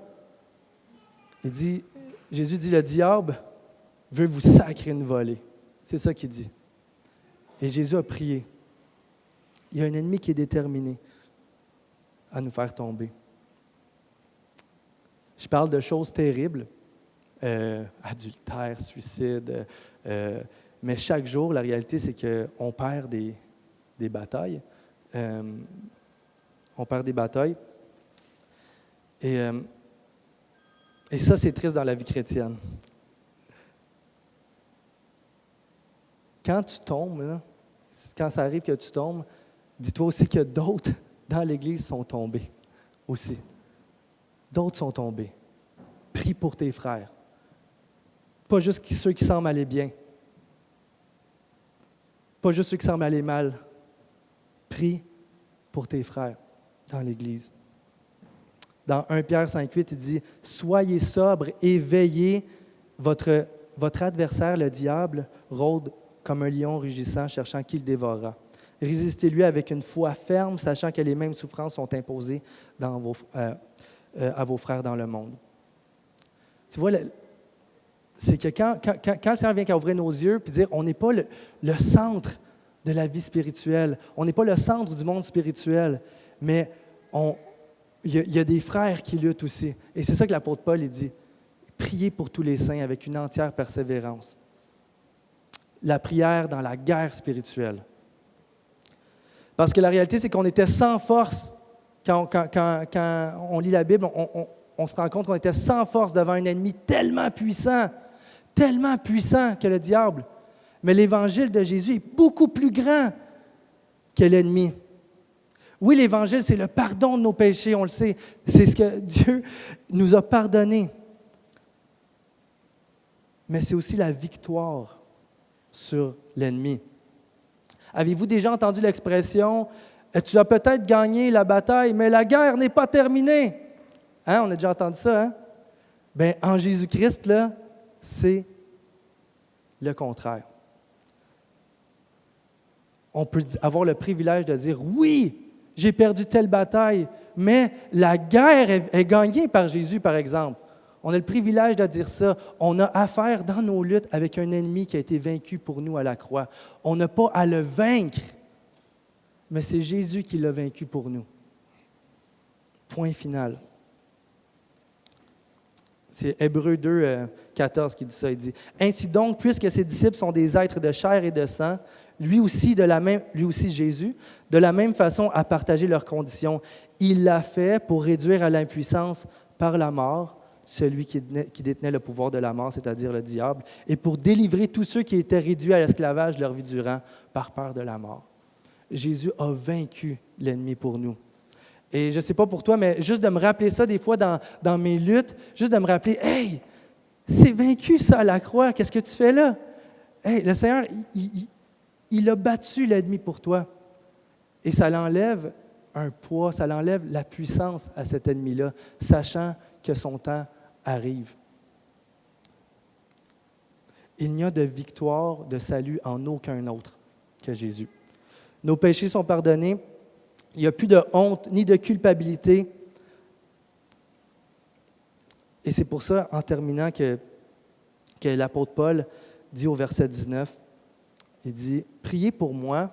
Jésus dit, « Le diable veut vous sacrer une volée. » C'est ça qu'il dit. Et Jésus a prié. Il y a un ennemi qui est déterminé à nous faire tomber. Je parle de choses terribles, adultère, suicide, mais chaque jour, la réalité, c'est qu'on perd des batailles. On perd des batailles. Et ça, c'est triste dans la vie chrétienne. Quand tu tombes, là, quand ça arrive que tu tombes, dis-toi aussi que d'autres dans l'Église sont tombés aussi. D'autres sont tombés. Prie pour tes frères. Pas juste ceux qui semblent aller bien. Pas juste ceux qui semblent aller mal. Prie pour tes frères dans l'Église. Dans 1 Pierre 5,8, il dit « Soyez sobres et veillez, votre adversaire, le diable, rôde comme un lion rugissant, cherchant qui le dévorera. Résistez-lui avec une foi ferme, sachant que les mêmes souffrances sont imposées à vos frères dans le monde. Tu vois, c'est que quand le Seigneur vient qu'à ouvrir nos yeux et dire on n'est pas le centre de la vie spirituelle, on n'est pas le centre du monde spirituel, mais il y a des frères qui luttent aussi. Et c'est ça que l'apôtre Paul il dit. Priez pour tous les saints avec une entière persévérance. La prière dans la guerre spirituelle. Parce que la réalité, c'est qu'on était sans force. Quand on lit la Bible, on se rend compte qu'on était sans force devant un ennemi tellement puissant que le diable. Mais l'Évangile de Jésus est beaucoup plus grand que l'ennemi. Oui, l'Évangile, c'est le pardon de nos péchés, on le sait. C'est ce que Dieu nous a pardonné. Mais c'est aussi la victoire sur l'ennemi. Avez-vous déjà entendu l'expression « Tu as peut-être gagné la bataille, mais la guerre n'est pas terminée ». Hein? On a déjà entendu ça, hein? Bien, en Jésus-Christ, là, c'est le contraire. On peut avoir le privilège de dire « Oui, j'ai perdu telle bataille, mais la guerre est gagnée par Jésus, par exemple. » On a le privilège de dire ça. On a affaire dans nos luttes avec un ennemi qui a été vaincu pour nous à la croix. On n'a pas à le vaincre, mais c'est Jésus qui l'a vaincu pour nous. Point final. C'est Hébreux 2, 14 qui dit ça. Il dit « Ainsi donc, puisque ses disciples sont des êtres de chair et de sang, lui aussi Jésus, de la même façon a partagé leurs conditions. Il l'a fait pour réduire à l'impuissance par la mort celui qui détenait le pouvoir de la mort, c'est-à-dire le diable, et pour délivrer tous ceux qui étaient réduits à l'esclavage leur vie durant par peur de la mort. » Jésus a vaincu l'ennemi pour nous. Et je ne sais pas pour toi, mais juste de me rappeler ça des fois dans mes luttes, juste de me rappeler, « Hey, c'est vaincu ça à la croix, qu'est-ce que tu fais là? » Hey, le Seigneur, il a battu l'ennemi pour toi. Et ça l'enlève un poids, ça l'enlève la puissance à cet ennemi-là, sachant que son temps arrive. Il n'y a de victoire, de salut en aucun autre que Jésus. Nos péchés sont pardonnés. Il n'y a plus de honte ni de culpabilité. Et c'est pour ça, en terminant, que l'apôtre Paul dit au verset 19, il dit « Priez pour moi,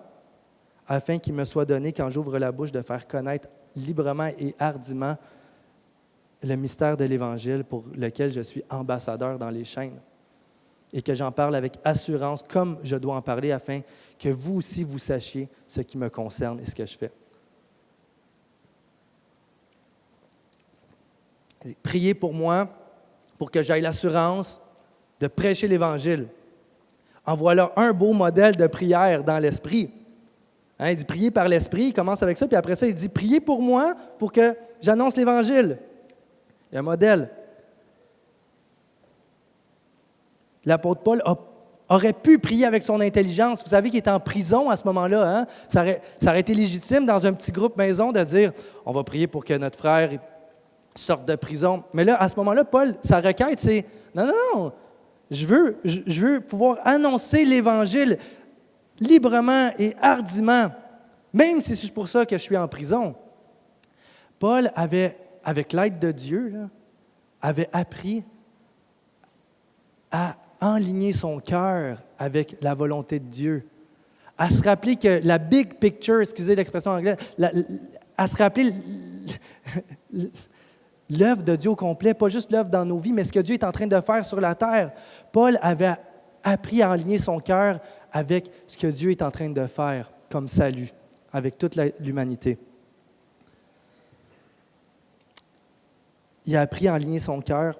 afin qu'il me soit donné, quand j'ouvre la bouche, de faire connaître librement et hardiment le mystère de l'Évangile pour lequel je suis ambassadeur dans les chaînes, et que j'en parle avec assurance comme je dois en parler, afin que vous aussi vous sachiez ce qui me concerne et ce que je fais. » Priez pour moi, pour que j'aie l'assurance de prêcher l'Évangile. En voilà un beau modèle de prière dans l'Esprit. Hein, il dit prier par l'Esprit, il commence avec ça, puis après ça, il dit priez pour moi pour que j'annonce l'Évangile. Il y a un modèle. L'apôtre Paul aurait pu prier avec son intelligence. Vous savez qu'il est en prison à ce moment-là. Hein? Ça aurait été légitime dans un petit groupe maison de dire on va prier pour que notre frère sorte de prison. Mais là, à ce moment-là, Paul, sa requête, c'est non, je veux pouvoir annoncer l'Évangile librement et hardiment, même si c'est pour ça que je suis en prison. Paul avait, avec l'aide de Dieu, avait appris à enligner son cœur avec la volonté de Dieu, à se rappeler que la big picture, excusez l'expression anglaise, à se rappeler l'œuvre de Dieu au complet, pas juste l'œuvre dans nos vies, mais ce que Dieu est en train de faire sur la terre. Paul avait appris à enligner son cœur avec ce que Dieu est en train de faire comme salut, avec toute l'humanité. Il a appris à enligner son cœur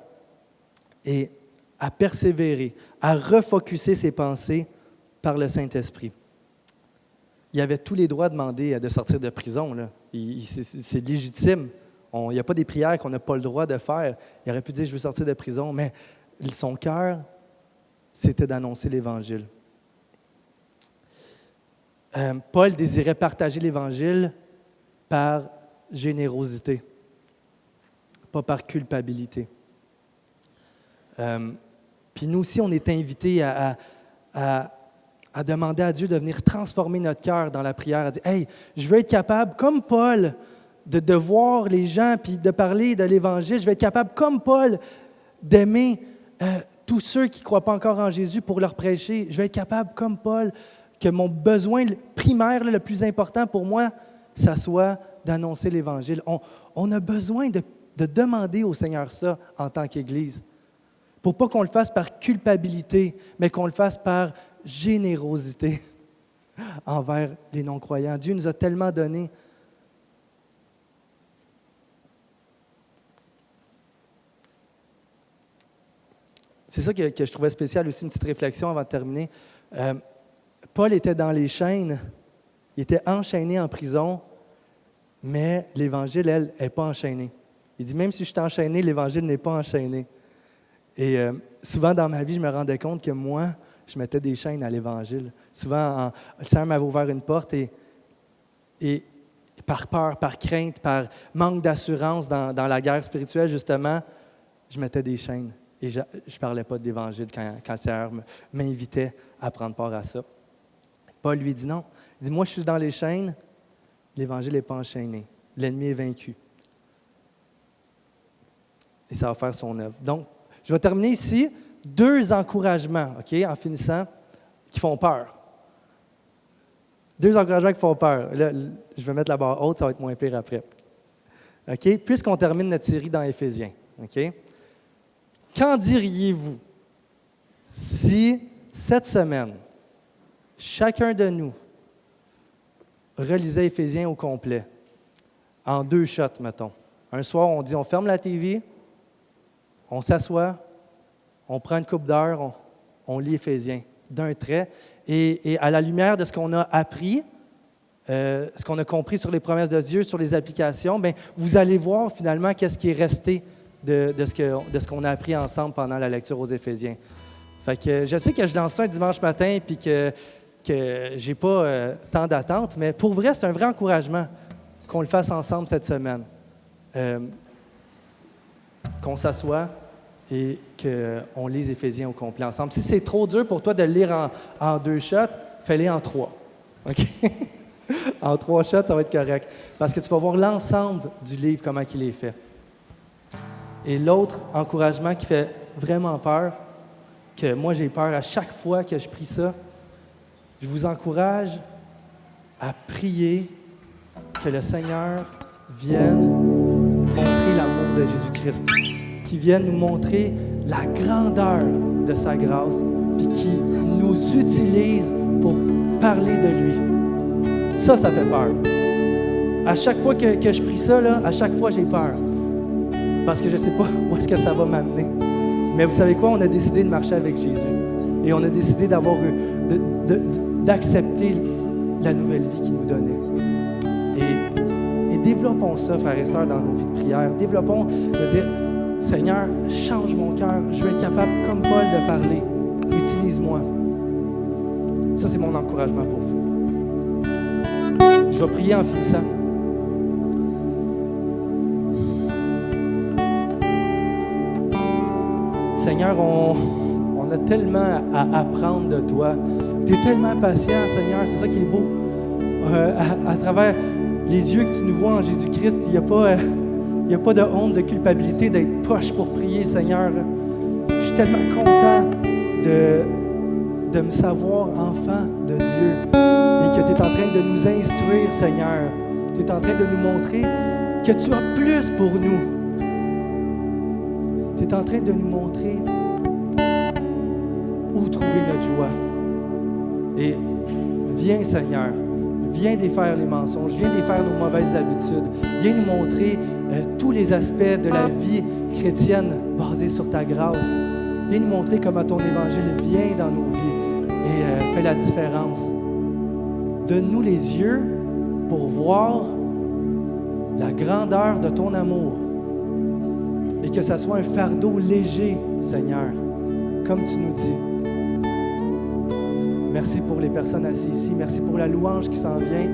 et à persévérer, à refocuser ses pensées par le Saint-Esprit. Il avait tous les droits de sortir de prison. Là. C'est légitime. Il n'y a pas des prières qu'on n'a pas le droit de faire. Il aurait pu dire « je veux sortir de prison », mais son cœur, c'était d'annoncer l'Évangile. Paul désirait partager l'Évangile par générosité, pas par culpabilité. Puis nous aussi, on est invités à à demander à Dieu de venir transformer notre cœur dans la prière, à dire « Hey, je veux être capable, comme Paul, de voir les gens puis de parler de l'Évangile. Je vais être capable, comme Paul, d'aimer tous ceux qui ne croient pas encore en Jésus pour leur prêcher. Je vais être capable, comme Paul, que mon besoin primaire, le plus important pour moi, ça soit d'annoncer l'Évangile. » On a besoin de demander au Seigneur ça en tant qu'Église. Pour pas qu'on le fasse par culpabilité, mais qu'on le fasse par générosité envers les non-croyants. Dieu nous a tellement donné. C'est ça que je trouvais spécial aussi, une petite réflexion avant de terminer. Paul était dans les chaînes, il était enchaîné en prison, mais l'Évangile, elle, n'est pas enchaînée. Il dit, même si je suis enchaîné, l'Évangile n'est pas enchaîné. Et souvent dans ma vie, je me rendais compte que moi, je mettais des chaînes à l'Évangile. Souvent, le Seigneur m'avait ouvert une porte et par peur, par crainte, par manque d'assurance dans la guerre spirituelle, justement, je mettais des chaînes. Et je ne parlais pas de l'Évangile quand le Seigneur m'invitait à prendre part à ça. Paul lui dit non. Il dit, moi, je suis dans les chaînes, l'Évangile n'est pas enchaîné. L'ennemi est vaincu. Et ça va faire son œuvre. Donc, je vais terminer ici. 2 encouragements, OK, en finissant, qui font peur. 2 encouragements qui font peur. Là, je vais mettre la barre haute, ça va être moins pire après. OK? Puisqu'on termine notre série dans Éphésiens, OK? Qu'en diriez-vous si, cette semaine, chacun de nous relisait Éphésiens au complet, en 2 shots, mettons. Un soir, on dit, on ferme la TV, on s'assoit, on prend une couple d'heures, on lit Éphésiens d'un trait, et à la lumière de ce qu'on a appris, ce qu'on a compris sur les promesses de Dieu, sur les applications, bien, vous allez voir finalement qu'est-ce qui est resté de ce qu'on a appris ensemble pendant la lecture aux Éphésiens. Fait que je sais que je lance ça un dimanche matin puis que j'ai pas tant d'attentes, mais pour vrai, c'est un vrai encouragement qu'on le fasse ensemble cette semaine. Qu'on s'assoie et qu'on lise Éphésiens au complet ensemble. Si c'est trop dur pour toi de le lire en 2 shots, fais-les en 3. OK? En 3 shots, ça va être correct. Parce que tu vas voir l'ensemble du livre, comment il est fait. Et l'autre encouragement qui fait vraiment peur, que moi j'ai peur à chaque fois que je prie ça, je vous encourage à prier que le Seigneur vienne nous montrer l'amour de Jésus-Christ, qu'il vienne nous montrer la grandeur de sa grâce, puis qu'il nous utilise pour parler de lui. Ça fait peur. À chaque fois que je prie ça, là, à chaque fois j'ai peur. Parce que je ne sais pas où est-ce que ça va m'amener. Mais vous savez quoi? On a décidé de marcher avec Jésus. Et on a décidé d'accepter la nouvelle vie qu'il nous donnait. Et développons ça, frères et sœurs, dans nos vies de prière. Développons de dire, Seigneur, change mon cœur. Je veux être capable, comme Paul, de parler. Utilise-moi. Ça, c'est mon encouragement pour vous. Je vais prier en finissant. Seigneur, on a tellement à apprendre de toi. Tu es tellement patient, Seigneur, c'est ça qui est beau. À travers les yeux que tu nous vois en Jésus-Christ, il n'y a pas de honte, de culpabilité d'être poche pour prier, Seigneur. Je suis tellement content de me savoir enfant de Dieu et que tu es en train de nous instruire, Seigneur. Tu es en train de nous montrer que tu as plus pour nous. Tu es en train de nous montrer où trouver notre joie. Et viens, Seigneur, viens défaire les mensonges, viens défaire nos mauvaises habitudes, viens nous montrer tous les aspects de la vie chrétienne basée sur ta grâce. Viens nous montrer comment ton évangile vient dans nos vies et fait la différence. Donne-nous les yeux pour voir la grandeur de ton amour. Et que ça soit un fardeau léger, Seigneur, comme tu nous dis. Merci pour les personnes assises ici. Merci pour la louange qui s'en vient.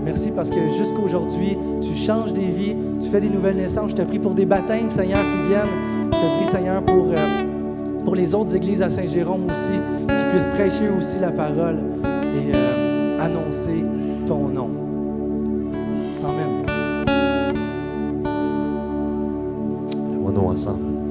Merci parce que jusqu'à aujourd'hui, tu changes des vies, tu fais des nouvelles naissances. Je te prie pour des baptêmes, Seigneur, qui viennent. Je te prie, Seigneur, pour les autres églises à Saint-Jérôme aussi, qui puisses prêcher aussi la parole et annoncer ton nom. Amen. Lève-nous ensemble.